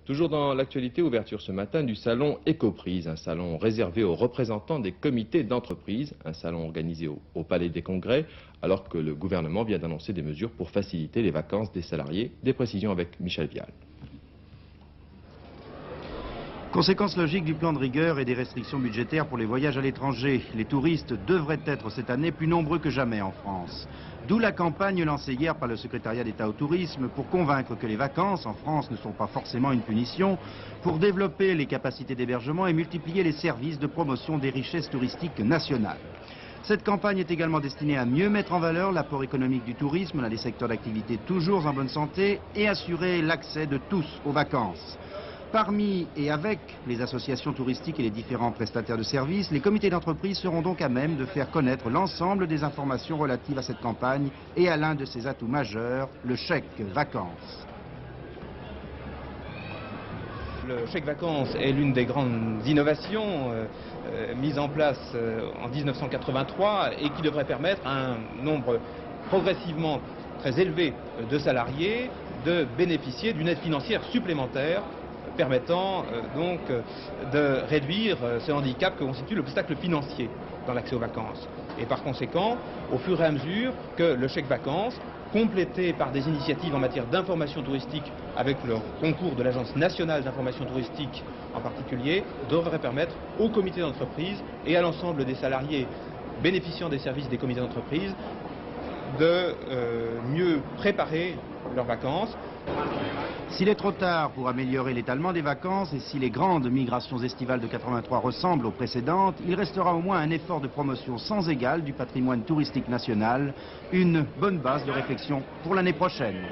Toujours dans l'actualité, ouverture ce matin du salon Ecoprise, un salon réservé aux représentants des comités d'entreprise, un salon organisé au Palais des Congrès, alors que le gouvernement vient d'annoncer des mesures pour faciliter les vacances des salariés. Des précisions avec Michel Vial. Conséquence logique du plan de rigueur et des restrictions budgétaires pour les voyages à l'étranger. Les touristes devraient être cette année plus nombreux que jamais en France. D'où la campagne lancée hier par le secrétariat d'État au tourisme pour convaincre que les vacances en France ne sont pas forcément une punition, pour développer les capacités d'hébergement et multiplier les services de promotion des richesses touristiques nationales. Cette campagne est également destinée à mieux mettre en valeur l'apport économique du tourisme dans des secteurs d'activité toujours en bonne santé et assurer l'accès de tous aux vacances. Parmi et avec les associations touristiques et les différents prestataires de services, les comités d'entreprise seront donc à même de faire connaître l'ensemble des informations relatives à cette campagne et à l'un de ses atouts majeurs, le chèque vacances. Le chèque vacances est l'une des grandes innovations mises en place en 1983 et qui devrait permettre à un nombre progressivement très élevé de salariés de bénéficier d'une aide financière supplémentaire permettant donc de réduire ce handicap que constitue l'obstacle financier dans l'accès aux vacances. Et par conséquent, au fur et à mesure que le chèque vacances, complété par des initiatives en matière d'information touristique avec le concours de l'Agence nationale d'information touristique en particulier, devrait permettre aux comités d'entreprise et à l'ensemble des salariés bénéficiant des services des comités d'entreprise de mieux préparer leurs vacances. S'il est trop tard pour améliorer l'étalement des vacances et si les grandes migrations estivales de 83 ressemblent aux précédentes, il restera au moins un effort de promotion sans égal du patrimoine touristique national, une bonne base de réflexion pour l'année prochaine.